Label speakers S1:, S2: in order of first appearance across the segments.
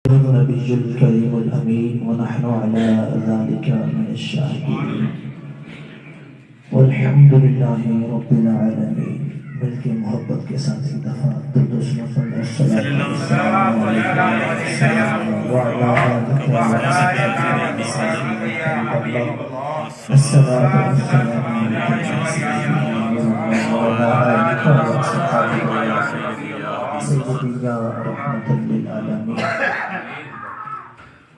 S1: النبي الكريم الأمين ونحن على ذلك من الشاهدين والحمد لله رب العالمين. مل کے محبت کے ساتھ ایک دفعہ درود و سلام پڑھ السلام علیکم وعلی آلہ رحمت للعالمین.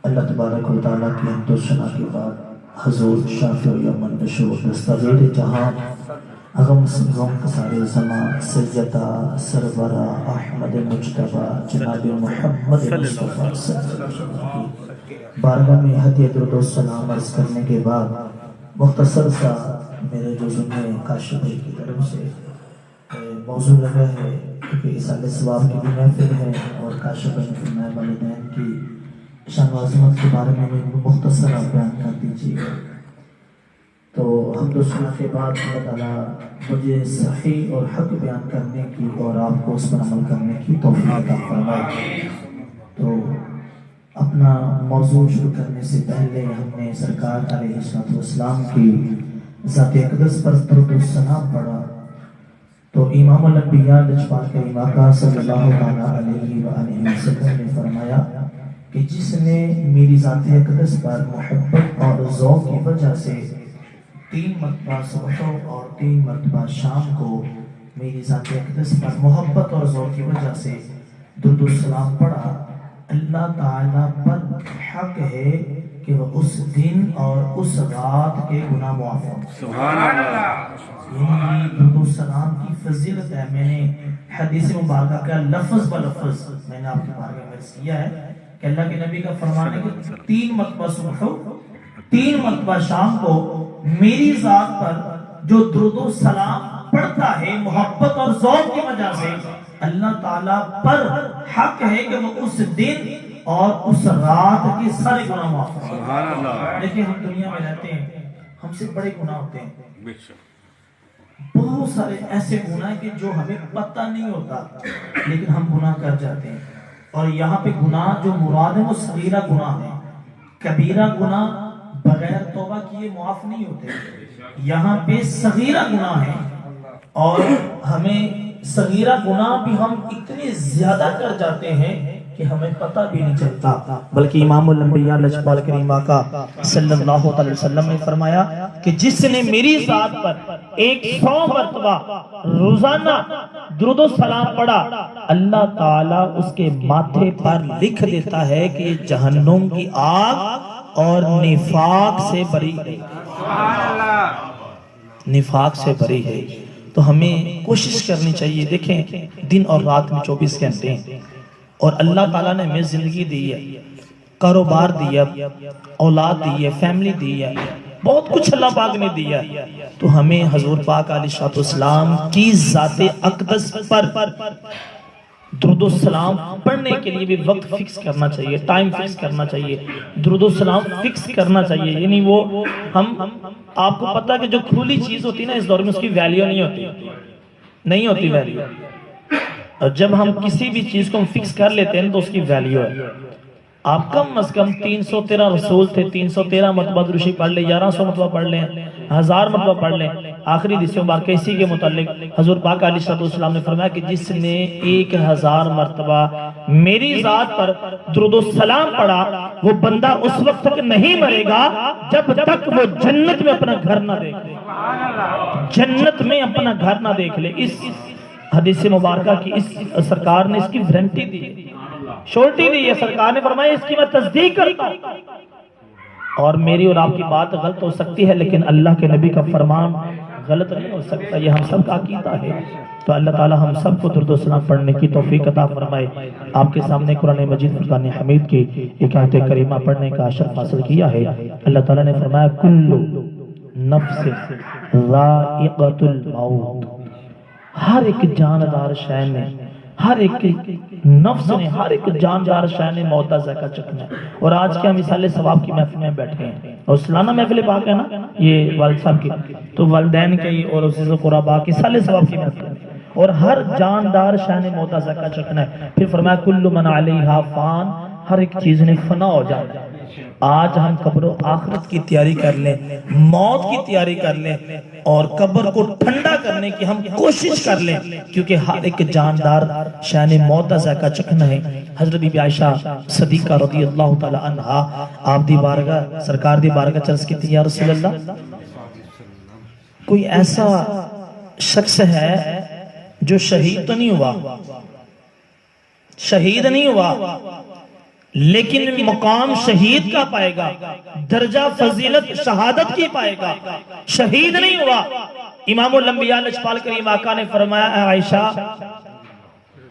S1: اللہ تبارک و تعالیٰ کی حمد و ثنا کے بعد حضور شافع یمن نشور دستغیر جہاں غم سارے زمان سیدہ سرورہ احمد مجتبہ جناب محمد مصطفیٰ صلی اللہ علیہ وسلم کی بارگاہ میں ہدیہ درود و سلام عرض کرنے کے بعد مختصر سا میرے جو ذمہ کاشف بھائی کی طرف سے موضوع لگا ہے کیونکہ ایصال ثواب کی بھی محفل ہے اور کاشف بھائی کی فرمایا والدین کی شان و عظمت کے بارے میں مختصر بیان کر دیجیے. تو حمد و ثنا کے بعد اللہ تعالیٰ مجھے صحیح اور حق بیان کرنے کی اور آپ کو اس پر عمل کرنے کی توفیق عطا فرمائے. تو اپنا موضوع شروع کرنے سے پہلے ہم نے سرکار علیہ السلام کی ذات اقدس پر درود و سلام پڑھا. تو امام الانبیاء لجپال کریم آقا صلی اللہ علیہ وآلہ وسلم نے فرمایا کہ جس نے میری ذات اقدس پر محبت اور ذوق کی وجہ سے 3 مرتبہ صبح اور 3 مرتبہ شام کو میری ذات اقدس پر محبت اور ذوق کی وجہ سے درود و سلام پڑھا، اللہ تعالیٰ پر حق ہے کہ وہ اس دن اور اس رات کے گناہ معاف ہوں. سبحان اللہ. یعنی درود و سلام کی فضیلت ہے. میں نے حدیث مبارکہ کا لفظ بلفظ میں نے آپ کے بارے میں عرض کیا ہے کہ اللہ کے نبی کا فرمان ہے کہ 3 مرتبہ صبح 3 مرتبہ شام کو میری ذات پر جو درود و سلام پڑھتا ہے محبت اور ذوق کی وجہ سے اللہ تعالیٰ پر حق ہے کہ وہ اس دن اور اس رات کے سارے گناہ معاف کرے. سبحان اللہ. دیکھیں ہم دنیا میں رہتے ہیں، ہم سے بڑے گناہ ہوتے ہیں، بہت سارے ایسے گناہ کہ جو ہمیں پتہ نہیں ہوتا لیکن ہم گناہ کر جاتے ہیں. اور یہاں پہ گناہ جو مراد ہے وہ صغیرہ گناہ ہے. کبیرہ گناہ بغیر توبہ کیے معاف نہیں ہوتے. یہاں پہ صغیرہ گناہ ہے اور ہمیں صغیرہ گناہ بھی ہم اتنے زیادہ کر جاتے ہیں کہ ہمیں پتہ بھی نہیں چلتا. بلکہ امام الانبیاء لجپال کریم آقا صلی اللہ علیہ وسلم نے فرمایا کہ جس نے میری ذات پر 100 مرتبہ روزانہ درود و سلام پڑھا اللہ تعالیٰ اس کے ماتھے پر لکھ دیتا ہے کہ جہنم کی آگ اور نفاق سے بری ہے. نفاق سے بری ہے. تو ہمیں کوشش کرنی چاہیے. دیکھیں دن اور رات میں 24 گھنٹے ہیں اور اللہ تعالیٰ نے ہمیں زندگی دی ہے، کاروبار دیا، اولاد دی ہے، فیملی دی ہے، بہت کچھ اللہ پاک نے دیا. تو ہمیں حضور پاک علیہ السلام کی ذات اقدس پر درود و سلام پڑھنے کے لیے بھی وقت فکس کرنا چاہیے، ٹائم فکس کرنا چاہیے، درود و سلام فکس کرنا چاہیے. یعنی وہ ہم آپ کو پتہ کہ جو کھلی چیز ہوتی ہے نا اس دور میں اس کی ویلیو نہیں ہوتی ویلیو. اور جب ہم کسی بھی چیز کو ہم فکس کر لیتے ہیں تو اس کی ویلیو ہے. آپ کم از کم 313 رسول تھے، 313 مرتبہ درود شریف پڑھ لیں، 1100 مرتبہ پڑھ لیں، 1000 مرتبہ پڑھ لیں. آخری حدیث مبارکہ اسی کے متعلق حضور پاک علیہ السلام نے فرمایا کہ جس نے 1000 مرتبہ میری ذات پر درود و سلام پڑھا وہ بندہ اس وقت تک نہیں مرے گا جب تک وہ جنت میں اپنا گھر نہ دیکھ لے. جنت میں اپنا گھر نہ دیکھ لے. اس حدیث مبارکہ کی اس سرکار نے اس کی وارنٹی دی، شورٹی دی ہے. سرکار نے فرمایا اس کی میں تصدیق کرتا ہوں. اور میری اور آپ کی بات غلط ہو سکتی ہے لیکن اللہ کے نبی کا فرمان غلط نہیں ہو سکتا. یہ ہم سب کا عقیدہ ہے. تو اللہ تعالی ہم سب کو درود و سلام پڑھنے کی توفیق عطا فرمائے. آپ کے سامنے قرآن مجید فرقان حمید کی ایک آیت کریمہ پڑھنے کا شرف حاصل کیا ہے. اللہ تعالی نے فرمایا کل نفس ذائقۃ الموت. ہر ایک جاندار شے نے، ہر ایک نفس نے، ہر ایک جاندار شے نے موت کا ذائقہ چکھنا ہے. اور آج کے ہم ایصال ثواب کی محفل میں بیٹھے ہیں اور سالانہ محفل پاک ہے نا یہ والد صاحب کی، تو والدین کی اور عزیز و قربا کی ایصال ثواب کی محفل ہے اور ہر جاندار شے نے موت کا ذائقہ چکھنا ہے. پھر فرمایا کل من علیہا فان، ہر ایک چیز نے فنا ہو جانا ہے۔ آج ہم قبر و آخرت کی تیاری کر لیں، موت کی تیاری کر لیں، اور قبر کو ٹھنڈا کرنے کی ہم کوشش کر لیں، کیونکہ ہر ایک جاندار شان موت دا ذائقہ چکھنا ہے۔ حضرت بی بی عائشہ صدیقہ رضی اللہ تعالی عنہا آپ دی بارگاہ سرکار دی بارگاہ چرس کی تھی، یا رسول اللہ کوئی ایسا شخص ہے جو شہید تو نہیں ہوا، شہید نہیں ہوا، لیکن مقام شہید کا پائے گا، درجہ فضیلت شہادت کی پائے گا، شہید نہیں ہوا۔ امام الانبیاء لجپال کریم آقا نے فرمایا اے عائشہ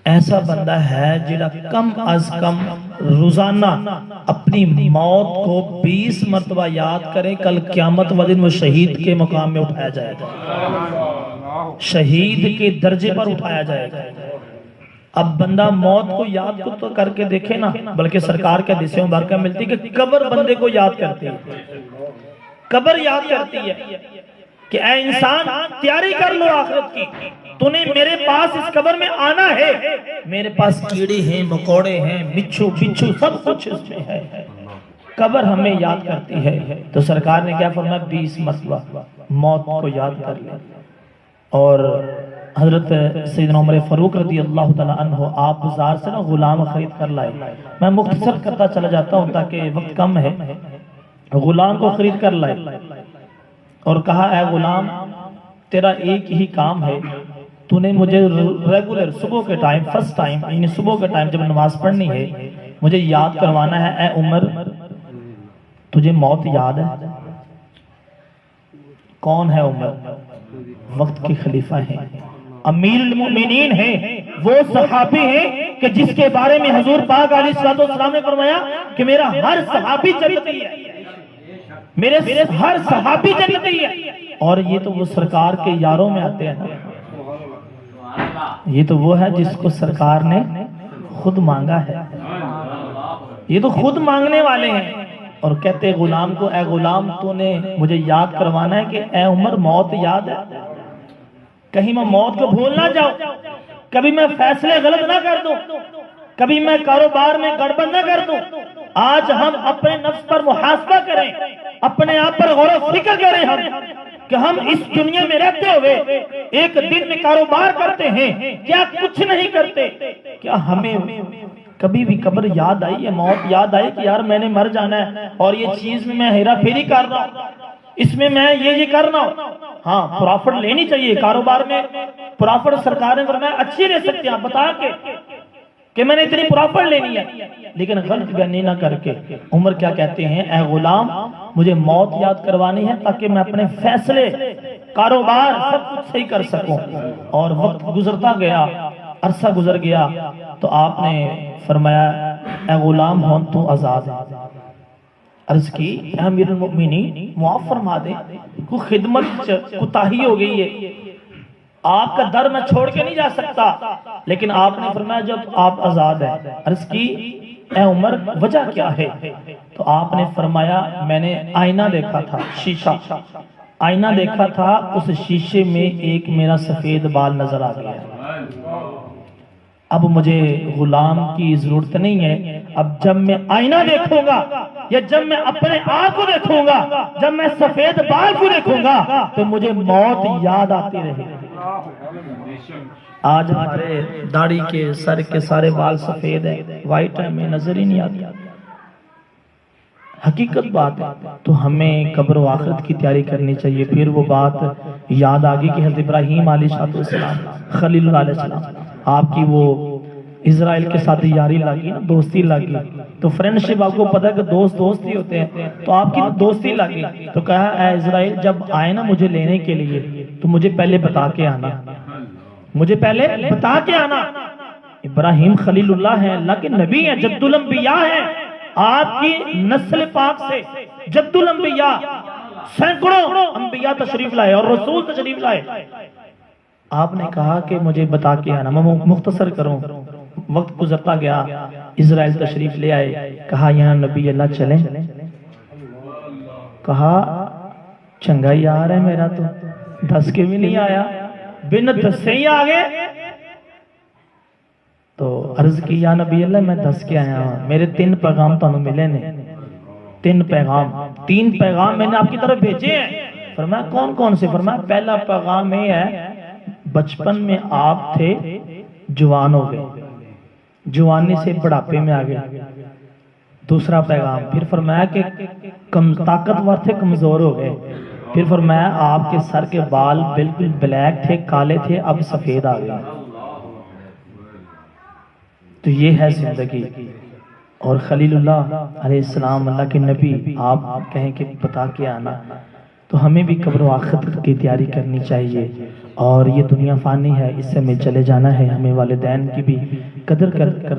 S1: ایسا بندہ ہے جڑا کم از کم روزانہ اپنی موت کو 20 مرتبہ یاد کرے، کل قیامت والدن وہ شہید کے مقام میں اٹھایا جائے گا، شہید کے درجے پر اٹھایا جائے گا۔ اب بندہ موت کو یاد کو تو کر کے دیکھے نا، بلکہ سرکار کے حدیث مبارکہ ملتی کہ قبر بندے کو یاد کرتی ہے، قبر یاد کرتی ہے کہ اے انسان تیاری کر لو آخرت کی، تو نے میرے پاس اس قبر میں آنا ہے، میرے پاس کیڑے ہیں، مکوڑے ہیں، مچھو بچھو سب کچھ اس میں ہے۔ قبر ہمیں یاد کرتی ہے، تو سرکار نے کیا فرمایا 20 مرتبہ موت کو یاد کر لیں۔ اور حضرت سیدنا عمر فاروق رضی اللہ تعالیٰ عنہ آپ بازار سے نا غلام خرید کر لائے، میں مختصر کرتا چلا جاتا ہوں تاکہ وقت کم ہے۔ غلام کو خرید کر لائے اور کہا اے غلام تیرا ایک ہی کام ہے، تو نے مجھے ریگولر صبح کے ٹائم فرسٹ ٹائم یعنی صبح کے ٹائم جب نماز پڑھنی ہے مجھے یاد کروانا ہے اے عمر تجھے موت یاد ہے؟ کون ہے عمر؟ وقت کے خلیفہ ہیں، امیر المؤمنین ہیں، وہ صحابی ہیں کہ جس کے بارے میں حضور پاک علیہ السلام نے فرمایا کہ میرا ہر صحابی جنتی ہے، میرے ہر صحابی جنتی ہے۔ اور یہ تو وہ سرکار کے یاروں میں آتے ہیں نا، یہ تو وہ ہے جس کو سرکار نے خود مانگا ہے، یہ تو خود مانگنے والے ہیں۔ اور کہتے غلام کو اے غلام تو نے مجھے یاد کروانا ہے کہ اے عمر موت یاد ہے، کہیں میں موت کو بھول نہ جاؤں، کبھی میں فیصلے غلط نہ کر دوں، کبھی میں کاروبار میں گڑبڑ نہ کر دوں۔ آج ہم اپنے نفس پر محاسبہ کریں، اپنے آپ پر غور و فکر کریں ہم کہ ہم اس دنیا میں رہتے ہوئے ایک دن میں کاروبار کرتے ہیں، کیا کچھ نہیں کرتے؟ کیا ہمیں کبھی بھی قبر یاد آئی ہے، موت یاد آئی کہ یار میں نے مر جانا ہے اور یہ چیز میں ہیرا پھیری کر رہا ہوں، اس میں میں یہ کرنا ہوں؟ ہاں پرافٹ لینی چاہیے کاروبار میں، پرافٹ سرکار نے فرمایا اچھی لے سکتے ہیں بتا کے کہ میں نے اتنی پرافٹ لینی ہے، لیکن غلط بیانی نہ کر کے۔ عمر کیا کہتے ہیں اے غلام مجھے موت یاد کروانی ہے تاکہ میں اپنے فیصلے کاروبار سب کچھ صحیح کر سکوں۔ اور وقت گزرتا گیا، عرصہ گزر گیا، تو آپ نے فرمایا اے غلام ہون تو آزاد ہے۔ عرض کی اے امیر المؤمنین معاف فرما دیں، کوئی خدمت کوتاہی ہو گئی ہے، آپ کا در میں چھوڑ کے نہیں جا سکتا، لیکن آپ نے فرمایا جب آپ آزاد ہیں۔ عرض کی اے عمر وجہ کیا ہے؟ تو آپ نے فرمایا میں نے آئینہ دیکھا تھا، شیشہ آئینہ دیکھا تھا، اس شیشے میں ایک میرا سفید بال نظر آ گیا، اب مجھے غلام کی ضرورت نہیں ہے، اب جب میں آئینہ دیکھوں گا یا جب میں اپنے آپ کو دیکھوں گا، جب میں سفید بال کو دیکھوں گا تو مجھے موت یاد آتی رہے۔ آج ہمارے داڑھی کے سر کے سارے بال سفید ہیں، وائٹ ہیں، میں نظر ہی نہیں آتی، حقیقت بات ہے۔ تو ہمیں قبر و آخرت کی تیاری کرنی چاہیے۔ پھر وہ بات یاد آگئی کہ حضرت ابراہیم علیہ السلام خلیل اللہ علیہ السلام آپ کی وہ اسرائیل کے ساتھ یاری لگی نا، دوستی لگی، تو فرینڈشپ آپ کو پتہ ہے کہ دوست ہی ہوتے ہیں، تو آپ کی دوستی لگی، تو کہا اے اسرائیل جب آئے نا مجھے لینے کے لیے تو مجھے پہلے بتا کے آنا، مجھے پہلے بتا کے آنا۔ ابراہیم خلیل اللہ ہیں، اللہ کے نبی ہیں، جد الانبیاء ہیں، آپ کی نسل پاک سے جد الانبیاء سینکڑوں انبیاء تشریف لائے اور رسول تشریف لائے۔ آپ نے کہا کہ مجھے بتا کے آنا، میں مختصر کروں، وقت گزرتا گیا، اسرائیل تشریف لے آئے، کہا یہاں نبی اللہ چلیں، کہا چنگا یار ہے میرا، تو دس کے بھی نہیں آیا، بن دس سے ہی آگے تو عرض کی یا نبی اللہ میں دس کے آیا ہوں، میرے 3 پیغام تانوں ملے نے، 3 پیغام میں نے آپ کی طرف بھیجے ہیں۔ فرمایا کون کون سے؟ فرمایا پہلا پیغام یہ ہے بچپن میں آپ تھے جوان ہو گئے، جوانی سے بڑھاپے میں آ گئے۔ دوسرا پیغام پھر فرمایا کہ طاقتور تھے کمزور ہو گئے۔ پھر فرمایا آپ کے سر کے بال بالکل بلیک تھے کالے تھے اب سفید آ گئے۔ تو یہ ہے زندگی۔ اور خلیل اللہ علیہ السلام اللہ کے نبی آپ کہیں کہ بتا کے آنا، تو ہمیں بھی قبر و آخرت کی تیاری کرنی چاہیے۔ اور یہ دنیا فانی ہے، اس سے ہمیں چلے جانا ہے، ہمیں والدین کی بھی قدر کرنی چاہیے۔